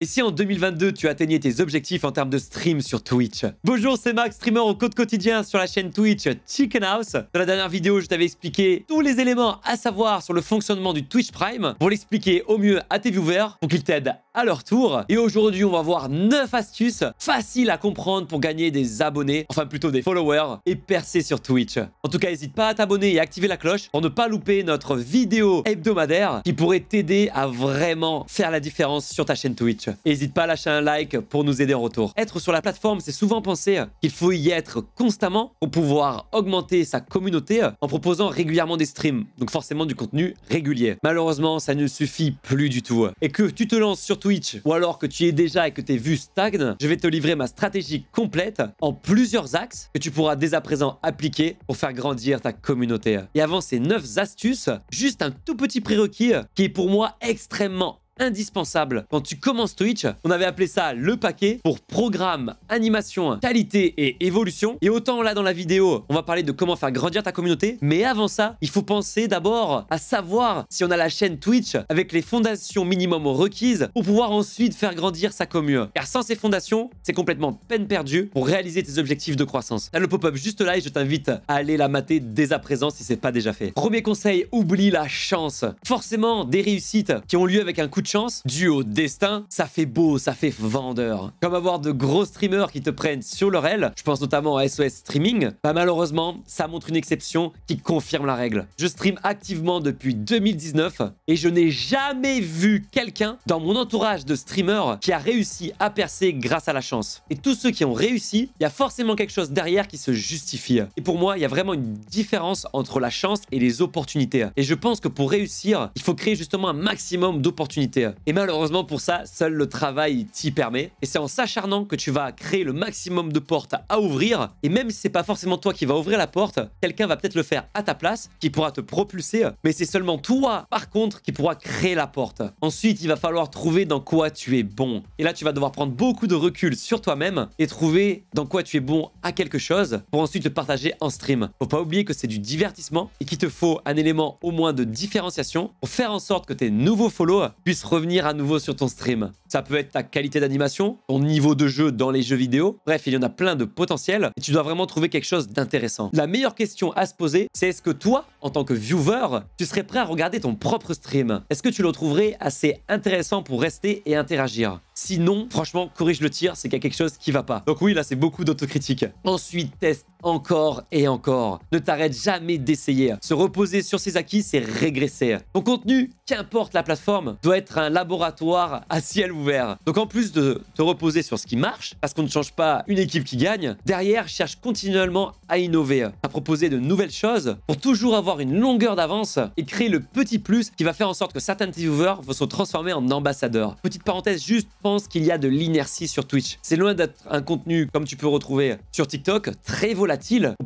Et si en 2022, tu atteignais tes objectifs en termes de stream sur Twitch? Bonjour, c'est Max, streamer au code quotidien sur la chaîne Twitch Chicken House. Dans la dernière vidéo, je t'avais expliqué tous les éléments à savoir sur le fonctionnement du Twitch Prime pour l'expliquer au mieux à tes viewers pour qu'ils t'aident à leur tour. Et aujourd'hui, on va voir 9 astuces faciles à comprendre pour gagner des abonnés, enfin plutôt des followers et percer sur Twitch. En tout cas, n'hésite pas à t'abonner et activer la cloche pour ne pas louper notre vidéo hebdomadaire qui pourrait t'aider à vraiment faire la différence sur ta chaîne Twitch. N'hésite pas à lâcher un like pour nous aider en retour. Être sur la plateforme, c'est souvent penser qu'il faut y être constamment pour pouvoir augmenter sa communauté en proposant régulièrement des streams, donc forcément du contenu régulier. Malheureusement, ça ne suffit plus du tout. Et que tu te lances sur Twitch ou alors que tu y es déjà et que tes vues stagnent, je vais te livrer ma stratégie complète en plusieurs axes que tu pourras dès à présent appliquer pour faire grandir ta communauté. Et avant ces 9 astuces, juste un tout petit prérequis qui est pour moi extrêmement indispensable. Quand tu commences Twitch, on avait appelé ça le paquet pour programme, animation, qualité et évolution. Et autant là dans la vidéo, on va parler de comment faire grandir ta communauté. Mais avant ça, il faut penser d'abord à savoir si on a la chaîne Twitch avec les fondations minimum requises pour pouvoir ensuite faire grandir sa commu. Car sans ces fondations, c'est complètement peine perdue pour réaliser tes objectifs de croissance. T'as le pop-up juste là et je t'invite à aller la mater dès à présent si c'est pas déjà fait. Premier conseil, oublie la chance. Forcément, des réussites qui ont lieu avec un coup de chance dû au destin, ça fait beau, ça fait vendeur. Comme avoir de gros streamers qui te prennent sur leur aile, je pense notamment à SOS Streaming, bah malheureusement, ça montre une exception qui confirme la règle. Je stream activement depuis 2019 et je n'ai jamais vu quelqu'un dans mon entourage de streamers qui a réussi à percer grâce à la chance. Et tous ceux qui ont réussi, il y a forcément quelque chose derrière qui se justifie. Et pour moi, il y a vraiment une différence entre la chance et les opportunités. Et je pense que pour réussir, il faut créer justement un maximum d'opportunités. Et malheureusement pour ça, seul le travail t'y permet. Et c'est en s'acharnant que tu vas créer le maximum de portes à ouvrir. Et même si c'est pas forcément toi qui va ouvrir la porte, quelqu'un va peut-être le faire à ta place, qui pourra te propulser. Mais c'est seulement toi, par contre, qui pourra créer la porte. Ensuite, il va falloir trouver dans quoi tu es bon. Et là, tu vas devoir prendre beaucoup de recul sur toi-même et trouver dans quoi tu es bon à quelque chose pour ensuite le partager en stream. Faut pas oublier que c'est du divertissement et qu'il te faut un élément au moins de différenciation pour faire en sorte que tes nouveaux follow puissent revenir à nouveau sur ton stream. Ça peut être ta qualité d'animation, ton niveau de jeu dans les jeux vidéo. Bref, il y en a plein de potentiel et tu dois vraiment trouver quelque chose d'intéressant. La meilleure question à se poser, c'est est-ce que toi, en tant que viewer, tu serais prêt à regarder ton propre stream? Est-ce que tu le trouverais assez intéressant pour rester et interagir? Sinon, franchement, corrige le tir, c'est qu'il y a quelque chose qui va pas. Donc oui, là, c'est beaucoup d'autocritique. Ensuite, teste encore et encore. Ne t'arrête jamais d'essayer. Se reposer sur ses acquis, c'est régresser. Ton contenu, qu'importe la plateforme, doit être un laboratoire à ciel ouvert. Donc en plus de te reposer sur ce qui marche, parce qu'on ne change pas une équipe qui gagne, derrière, cherche continuellement à innover, à proposer de nouvelles choses pour toujours avoir une longueur d'avance et créer le petit plus qui va faire en sorte que certains de tes viewers vont se transformer en ambassadeurs. Petite parenthèse, juste pense qu'il y a de l'inertie sur Twitch. C'est loin d'être un contenu comme tu peux retrouver sur TikTok, très volatile.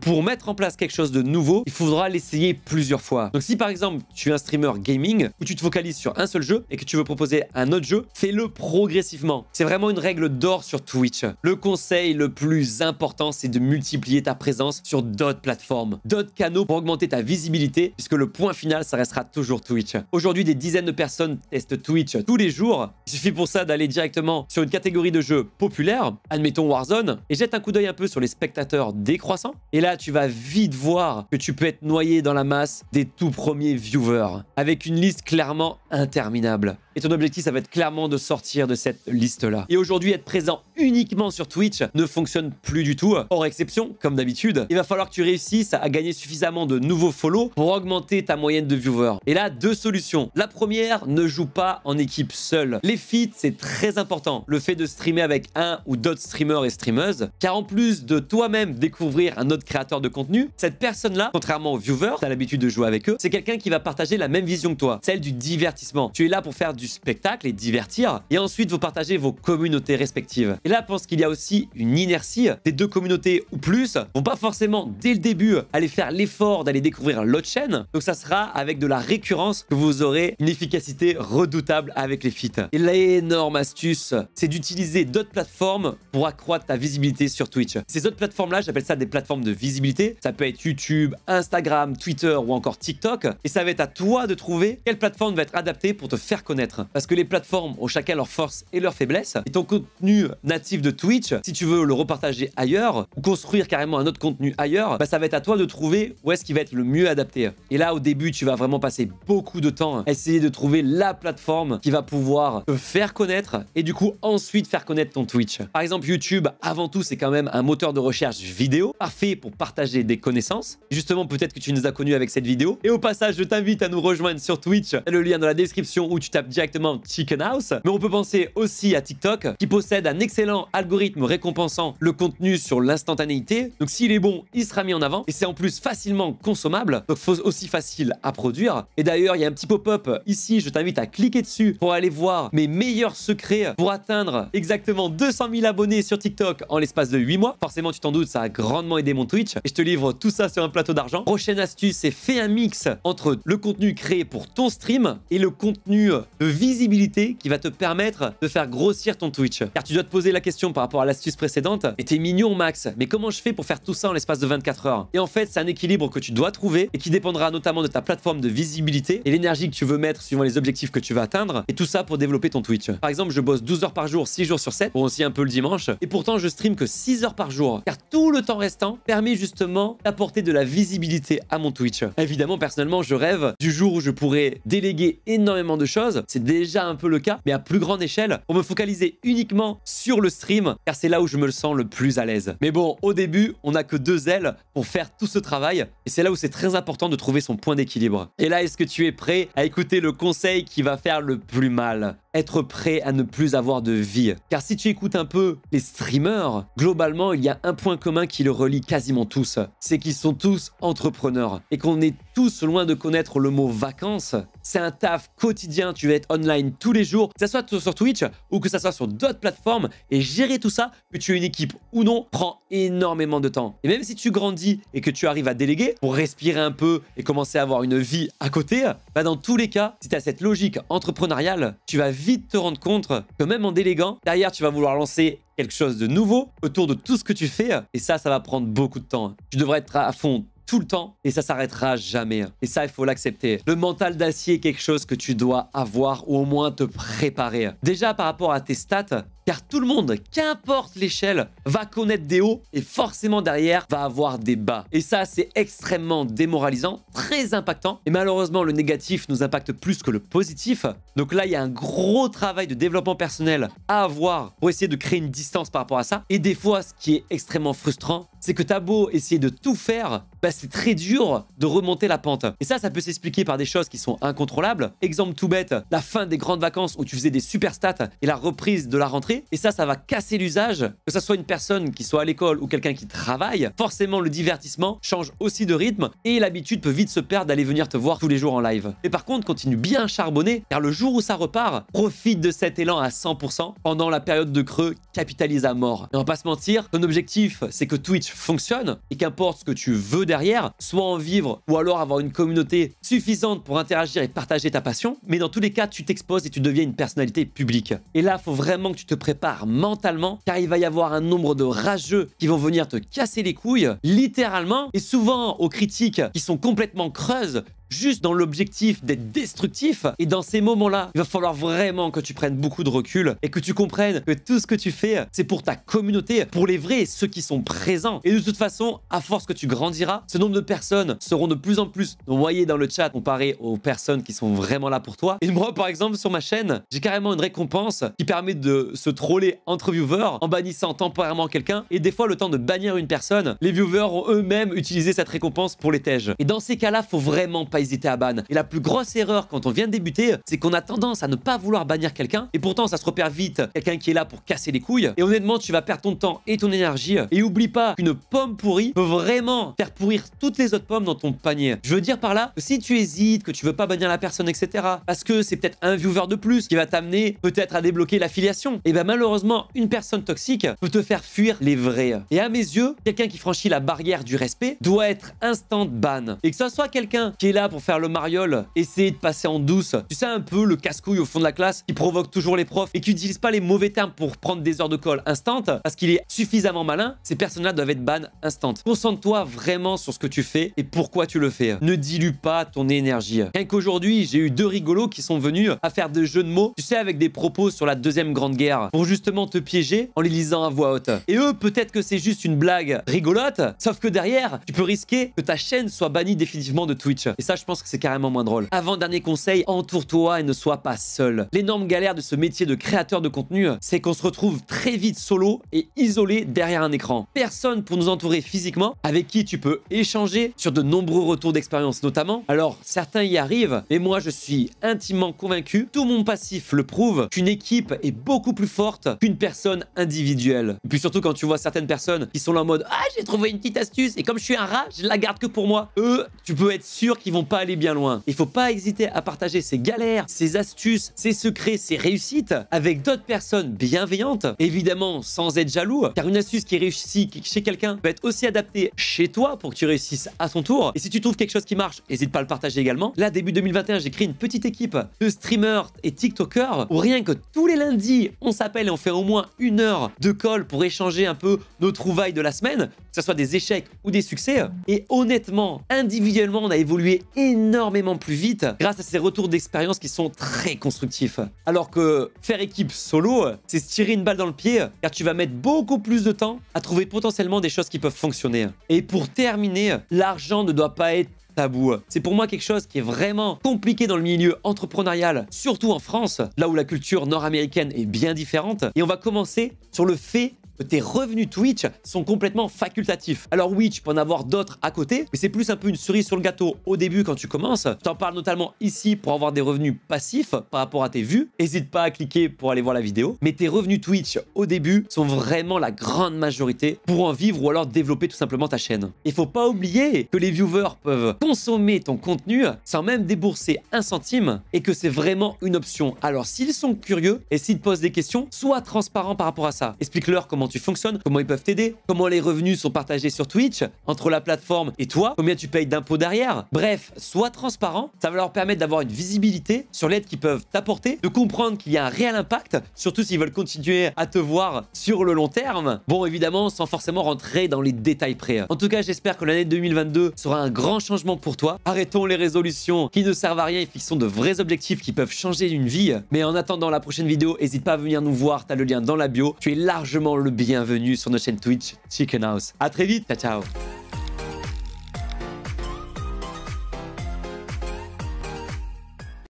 Pour mettre en place quelque chose de nouveau, il faudra l'essayer plusieurs fois. Donc si par exemple tu es un streamer gaming où tu te focalises sur un seul jeu et que tu veux proposer un autre jeu, fais-le progressivement. C'est vraiment une règle d'or sur Twitch. Le conseil le plus important, c'est de multiplier ta présence sur d'autres plateformes, d'autres canaux pour augmenter ta visibilité, puisque le point final, ça restera toujours Twitch. Aujourd'hui, des dizaines de personnes testent Twitch tous les jours. Il suffit pour ça d'aller directement sur une catégorie de jeux populaires, admettons Warzone, et jette un coup d'œil un peu sur les spectateurs décroissants. Et là, tu vas vite voir que tu peux être noyé dans la masse des tout premiers viewers, avec une liste clairement interminable. Et ton objectif, ça va être clairement de sortir de cette liste-là. Et aujourd'hui, être présent uniquement sur Twitch ne fonctionne plus du tout. Hors exception, comme d'habitude, il va falloir que tu réussisses à gagner suffisamment de nouveaux follow pour augmenter ta moyenne de viewers. Et là, 2 solutions. La première, ne joue pas en équipe seule. Les feats, c'est très important. Le fait de streamer avec un ou d'autres streamers et streameuses, car en plus de toi-même découvrir un autre créateur de contenu, cette personne-là, contrairement aux viewers, tu as l'habitude de jouer avec eux, c'est quelqu'un qui va partager la même vision que toi, celle du divertissement. Tu es là pour faire du spectacle et divertir, et ensuite vous partagez vos communautés respectives. Et là, pense qu'il y a aussi une inertie. Tes deux communautés ou plus vont pas forcément, dès le début, aller faire l'effort d'aller découvrir l'autre chaîne. Donc ça sera avec de la récurrence que vous aurez une efficacité redoutable avec les feats. Et l'énorme astuce, c'est d'utiliser d'autres plateformes pour accroître ta visibilité sur Twitch. Ces autres plateformes-là, j'appelle ça des plateformes de visibilité. Ça peut être YouTube, Instagram, Twitter ou encore TikTok. Et ça va être à toi de trouver quelle plateforme va être adaptée pour te faire connaître. Parce que les plateformes ont chacun leurs forces et leurs faiblesses. Et ton contenu natif de Twitch, si tu veux le repartager ailleurs ou construire carrément un autre contenu ailleurs, bah ça va être à toi de trouver où est-ce qui va être le mieux adapté. Et là, au début, tu vas vraiment passer beaucoup de temps à essayer de trouver la plateforme qui va pouvoir te faire connaître et du coup ensuite faire connaître ton Twitch. Par exemple, YouTube, avant tout, c'est quand même un moteur de recherche vidéo parfait pour partager des connaissances. Justement, peut-être que tu nous as connus avec cette vidéo. Et au passage, je t'invite à nous rejoindre sur Twitch. Il y a le lien dans la description où tu tapes directement Chicken House. Mais on peut penser aussi à TikTok qui possède un excellent algorithme récompensant le contenu sur l'instantanéité. Donc s'il est bon, il sera mis en avant et c'est en plus facilement consommable. Donc aussi facile à produire. Et d'ailleurs, il y a un petit pop-up ici, je t'invite à cliquer dessus pour aller voir mes meilleurs secrets pour atteindre exactement 200 000 abonnés sur TikTok en l'espace de 8 mois. Forcément, tu t'en doutes, ça a grandement aidé mon Twitch et je te livre tout ça sur un plateau d'argent. Prochaine astuce, c'est fais un mix entre le contenu créé pour ton stream et le contenu de visibilité qui va te permettre de faire grossir ton Twitch. Car tu dois te poser la question par rapport à l'astuce précédente, et t'es mignon Max, mais comment je fais pour faire tout ça en l'espace de 24 heures? Et en fait, c'est un équilibre que tu dois trouver et qui dépendra notamment de ta plateforme de visibilité et l'énergie que tu veux mettre suivant les objectifs que tu vas atteindre, et tout ça pour développer ton Twitch. Par exemple, je bosse 12 heures par jour, 6 jours sur 7, pour aussi un peu le dimanche, et pourtant je stream que 6 heures par jour, car tout le temps restant permet justement d'apporter de la visibilité à mon Twitch. Évidemment, personnellement, je rêve du jour où je pourrais déléguer énormément de choses, c'est déjà un peu le cas, mais à plus grande échelle, pour me focaliser uniquement sur le stream, car c'est là où je me le sens le plus à l'aise. Mais bon, au début, on n'a que 2 ailes pour faire tout ce travail, et c'est là où c'est très important de trouver son point d'équilibre. Et là, est-ce que tu es prêt à écouter le conseil qui va faire le plus mal? Être prêt à ne plus avoir de vie. Car si tu écoutes un peu les streamers, globalement, il y a un point commun qui le relie quasiment tous. C'est qu'ils sont tous entrepreneurs et qu'on est tous loin de connaître le mot vacances. C'est un taf quotidien, tu vas être online tous les jours, que ce soit sur Twitch ou que ce soit sur d'autres plateformes, et gérer tout ça, que tu aies une équipe ou non, prend énormément de temps. Et même si tu grandis et que tu arrives à déléguer pour respirer un peu et commencer à avoir une vie à côté, bah dans tous les cas, si tu as cette logique entrepreneuriale, tu vas vite te rendre compte que même en déléguant, derrière, tu vas vouloir lancer quelque chose de nouveau autour de tout ce que tu fais, et ça va prendre beaucoup de temps. Tu devrais être à fond tout le temps et ça s'arrêtera jamais. Et ça, il faut l'accepter. Le mental d'acier est quelque chose que tu dois avoir ou au moins te préparer. Déjà par rapport à tes stats, car tout le monde, qu'importe l'échelle, va connaître des hauts et forcément derrière va avoir des bas. Et ça, c'est extrêmement démoralisant, très impactant. Et malheureusement, le négatif nous impacte plus que le positif. Donc là, il y a un gros travail de développement personnel à avoir pour essayer de créer une distance par rapport à ça. Et des fois, ce qui est extrêmement frustrant, c'est que t'as beau essayer de tout faire, bah c'est très dur de remonter la pente. Et ça peut s'expliquer par des choses qui sont incontrôlables. Exemple tout bête, la fin des grandes vacances où tu faisais des super stats et la reprise de la rentrée. Et ça va casser l'usage. Que ça soit une personne qui soit à l'école ou quelqu'un qui travaille, forcément le divertissement change aussi de rythme et l'habitude peut vite se perdre d'aller venir te voir tous les jours en live. Mais par contre, continue bien à charbonner, car le jour où ça repart, profite de cet élan à 100%. Pendant la période de creux, capitalise à mort. Et on va pas se mentir, ton objectif, c'est que Twitch fonctionne et qu'importe ce que tu veux derrière, soit en vivre ou alors avoir une communauté suffisante pour interagir et partager ta passion. Mais dans tous les cas, tu t'exposes et tu deviens une personnalité publique. Et là, il faut vraiment que tu te prépares mentalement, car il va y avoir un nombre de rageux qui vont venir te casser les couilles, littéralement, et souvent aux critiques qui sont complètement creuses, juste dans l'objectif d'être destructif. Et dans ces moments-là, il va falloir vraiment que tu prennes beaucoup de recul et que tu comprennes que tout ce que tu fais, c'est pour ta communauté, pour les vrais, ceux qui sont présents. Et de toute façon, à force que tu grandiras, ce nombre de personnes seront de plus en plus noyées dans le chat comparé aux personnes qui sont vraiment là pour toi. Et moi, par exemple, sur ma chaîne, j'ai carrément une récompense qui permet de se troller entre viewers en bannissant temporairement quelqu'un. Et des fois, le temps de bannir une personne, les viewers ont eux-mêmes utilisé cette récompense pour les tèges. Et dans ces cas-là, faut vraiment pas pas hésiter à ban. Et la plus grosse erreur quand on vient de débuter, c'est qu'on a tendance à ne pas vouloir bannir quelqu'un, et pourtant ça se repère vite, quelqu'un qui est là pour casser les couilles, et honnêtement tu vas perdre ton temps et ton énergie, et oublie pas qu'une pomme pourrie peut vraiment faire pourrir toutes les autres pommes dans ton panier. Je veux dire par là que si tu hésites, que tu veux pas bannir la personne, etc., parce que c'est peut-être un viewer de plus qui va t'amener peut-être à débloquer l'affiliation, et ben malheureusement une personne toxique peut te faire fuir les vrais. Et à mes yeux, quelqu'un qui franchit la barrière du respect doit être instant ban. Et que ce soit quelqu'un qui est là pour faire le mariole, essayer de passer en douce, tu sais un peu le casse-couille au fond de la classe qui provoque toujours les profs et qui n'utilise pas les mauvais termes pour prendre des heures de colle instant parce qu'il est suffisamment malin, ces personnes-là doivent être ban instant. Concentre-toi vraiment sur ce que tu fais et pourquoi tu le fais. Ne dilue pas ton énergie. Rien qu'aujourd'hui, j'ai eu 2 rigolos qui sont venus à faire des jeux de mots, tu sais, avec des propos sur la deuxième grande guerre pour justement te piéger en les lisant à voix haute. Et eux, peut-être que c'est juste une blague rigolote, sauf que derrière, tu peux risquer que ta chaîne soit bannie définitivement de Twitch. Et ça, je pense que c'est carrément moins drôle. Avant-dernier conseil, entoure-toi et ne sois pas seul. L'énorme galère de ce métier de créateur de contenu, c'est qu'on se retrouve très vite solo et isolé derrière un écran. Personne pour nous entourer physiquement, avec qui tu peux échanger sur de nombreux retours d'expérience notamment. Alors, certains y arrivent, mais moi, je suis intimement convaincu, tout mon passif le prouve, qu'une équipe est beaucoup plus forte qu'une personne individuelle. Et puis surtout quand tu vois certaines personnes qui sont là en mode « Ah, j'ai trouvé une petite astuce et comme je suis un rat, je la garde que pour moi. » Eux, tu peux être sûr qu'ils vont pas aller bien loin. Il faut pas hésiter à partager ses galères, ses astuces, ses secrets, ses réussites avec d'autres personnes bienveillantes, évidemment sans être jaloux, car une astuce qui réussit chez quelqu'un peut être aussi adaptée chez toi pour que tu réussisses à ton tour. Et si tu trouves quelque chose qui marche, n'hésite pas à le partager également. Là, début 2021, j'ai créé une petite équipe de streamers et TikTokers où rien que tous les lundis, on s'appelle et on fait au moins 1 heure de call pour échanger un peu nos trouvailles de la semaine, que ce soit des échecs ou des succès. Et honnêtement, individuellement, on a évolué énormément plus vite grâce à ces retours d'expérience qui sont très constructifs. Alors que faire équipe solo, c'est se tirer une balle dans le pied car tu vas mettre beaucoup plus de temps à trouver potentiellement des choses qui peuvent fonctionner. Et pour terminer, l'argent ne doit pas être tabou. C'est pour moi quelque chose qui est vraiment compliqué dans le milieu entrepreneurial, surtout en France, là où la culture nord-américaine est bien différente. Et on va commencer sur le fait que tes revenus Twitch sont complètement facultatifs. Alors oui, tu peux en avoir d'autres à côté, mais c'est plus un peu une cerise sur le gâteau au début quand tu commences. Je t'en parle notamment ici pour avoir des revenus passifs par rapport à tes vues. N'hésite pas à cliquer pour aller voir la vidéo. Mais tes revenus Twitch au début sont vraiment la grande majorité pour en vivre ou alors développer tout simplement ta chaîne. Il faut pas oublier que les viewers peuvent consommer ton contenu sans même débourser 1 centime et que c'est vraiment une option. Alors s'ils sont curieux et s'ils te posent des questions, sois transparent par rapport à ça. Explique-leur comment tu fonctionnes, comment ils peuvent t'aider, comment les revenus sont partagés sur Twitch, entre la plateforme et toi, combien tu payes d'impôts derrière. Bref, sois transparent, ça va leur permettre d'avoir une visibilité sur l'aide qu'ils peuvent t'apporter, de comprendre qu'il y a un réel impact, surtout s'ils veulent continuer à te voir sur le long terme. Bon, évidemment, sans forcément rentrer dans les détails près. En tout cas, j'espère que l'année 2022 sera un grand changement pour toi. Arrêtons les résolutions qui ne servent à rien et fixons de vrais objectifs qui peuvent changer une vie. Mais en attendant la prochaine vidéo, n'hésite pas à venir nous voir, t'as le lien dans la bio. Tu es largement le bienvenue sur notre chaîne Twitch Chicken House. À très vite, ciao ciao.